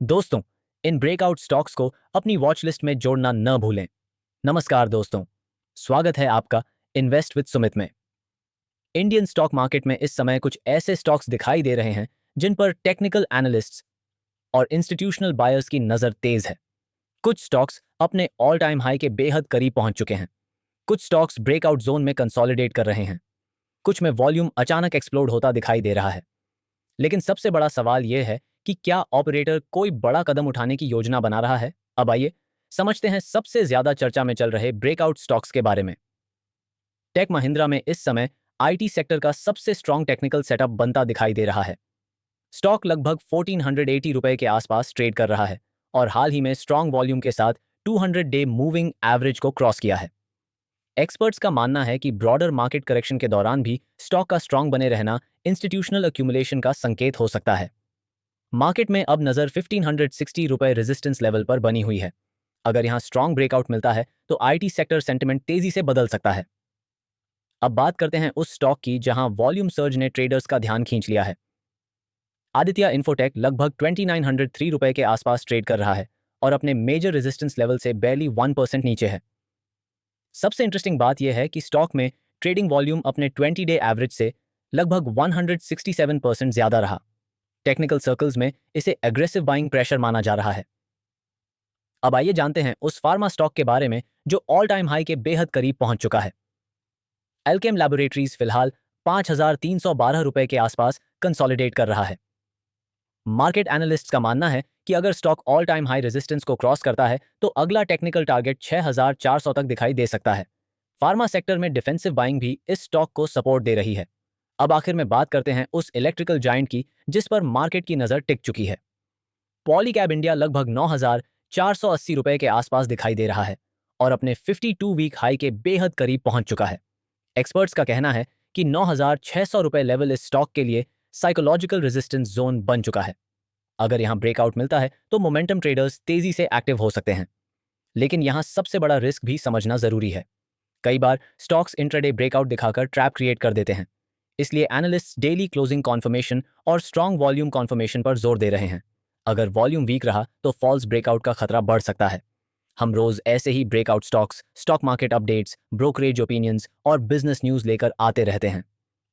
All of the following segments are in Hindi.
दोस्तों, इन ब्रेकआउट स्टॉक्स को अपनी वॉच लिस्ट में जोड़ना न भूलें। नमस्कार दोस्तों, स्वागत है आपका इन्वेस्ट विद सुमित में। इंडियन स्टॉक मार्केट में इस समय कुछ ऐसे स्टॉक्स दिखाई दे रहे हैं जिन पर टेक्निकल एनालिस्ट्स और इंस्टीट्यूशनल बायर्स की नज़र तेज है। कुछ स्टॉक्स अपने ऑल टाइम हाई के बेहद करीब पहुंच चुके हैं। कुछ स्टॉक्स ब्रेकआउट जोन में कंसोलिडेट कर रहे हैं। कुछ में वॉल्यूम अचानक एक्सप्लोड होता दिखाई दे रहा है। लेकिन सबसे बड़ा सवाल यह है कि क्या ऑपरेटर कोई बड़ा कदम उठाने की योजना बना रहा है? अब आइए समझते हैं सबसे ज्यादा चर्चा में चल रहे ब्रेकआउट स्टॉक्स के बारे में। टेक महिंद्रा में इस समय आईटी सेक्टर का सबसे स्ट्रॉन्ग टेक्निकल सेटअप बनता दिखाई दे रहा है। स्टॉक लगभग 1480 रुपए के आसपास ट्रेड कर रहा है और हाल ही में स्ट्रॉन्ग वॉल्यूम के साथ 200 डे मूविंग एवरेज को क्रॉस किया है। एक्सपर्ट्स का मानना है कि ब्रॉडर मार्केट करेक्शन के दौरान भी स्टॉक का स्ट्रॉन्ग बने रहना इंस्टीट्यूशनल अक्यूमुलेशन का संकेत हो सकता है। मार्केट में अब नजर 1560 रुपए रेजिस्टेंस लेवल पर बनी हुई है। अगर यहां स्ट्रॉन्ग ब्रेकआउट मिलता है तो आईटी सेक्टर सेंटिमेंट तेजी से बदल सकता है। अब बात करते हैं उस स्टॉक की जहां वॉल्यूम सर्ज ने ट्रेडर्स का ध्यान खींच लिया है। आदित्य इन्फोटेक लगभग 2903 रुपए के आसपास ट्रेड कर रहा है और अपने मेजर रेजिस्टेंस लेवल से बैरली 1% नीचे है। सबसे इंटरेस्टिंग बात यह है कि स्टॉक में ट्रेडिंग वॉल्यूम अपने 20 डे एवरेज से लगभग 167% ज्यादा रहा। टेक्निकल सर्कल्स में इसे एग्रेसिव बाइंग प्रेशर माना जा रहा है। अब आइए जानते हैं उस फार्मा स्टॉक के बारे में जो ऑल टाइम हाई के बेहद करीब पहुंच चुका है। एल्केम लैबोरेटरीज फिलहाल 5312 रुपए के आसपास कंसोलिडेट कर रहा है। मार्केट एनालिस्ट्स का मानना है कि अगर stock all time high resistance को क्रॉस करता है तो अगला टेक्निकल टारगेट 6400 तक दिखाई दे सकता है। फार्मा सेक्टर में डिफेंसिव बाइंग भी इस स्टॉक को सपोर्ट दे रही है। अब आखिर में बात करते हैं उस इलेक्ट्रिकल जायंट की जिस पर मार्केट की नजर टिक चुकी है। पॉलीकैब इंडिया लगभग 9480 रुपए के आसपास दिखाई दे रहा है और अपने 52 वीक हाई के बेहद करीब पहुंच चुका है। एक्सपर्ट्स का कहना है कि 9600 रुपए लेवल इस स्टॉक के लिए साइकोलॉजिकल रेजिस्टेंस जोन बन चुका है। अगर यहां ब्रेकआउट मिलता है तो मोमेंटम ट्रेडर्स तेजी से एक्टिव हो सकते हैं। लेकिन यहां सबसे बड़ा रिस्क भी समझना जरूरी है। कई बार स्टॉक्स इंट्राडे ब्रेकआउट दिखाकर ट्रैप क्रिएट कर देते हैं। इसलिए एनालिस्ट्स डेली क्लोजिंग कॉन्फर्मेशन और स्ट्रॉन्ग वॉल्यूम कॉन्फर्मेशन पर जोर दे रहे हैं। अगर वॉल्यूम वीक रहा तो फॉल्स ब्रेकआउट का खतरा बढ़ सकता है। हम रोज ऐसे ही breakout stocks, stock market updates, brokerage opinions और बिजनेस न्यूज लेकर आते रहते हैं।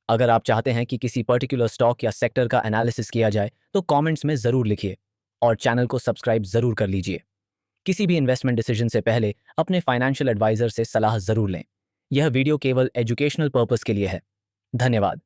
अगर आप चाहते हैं कि किसी पर्टिकुलर स्टॉक या सेक्टर का एनालिसिस किया जाए तो कमेंट्स में जरूर लिखिए और चैनल को सब्सक्राइब जरूर कर लीजिए। किसी भी इन्वेस्टमेंट डिसीजन से पहले अपने फाइनेंशियल एडवाइजर से सलाह जरूर लें। यह वीडियो केवल एजुकेशनल पर्पस के लिए है। धन्यवाद।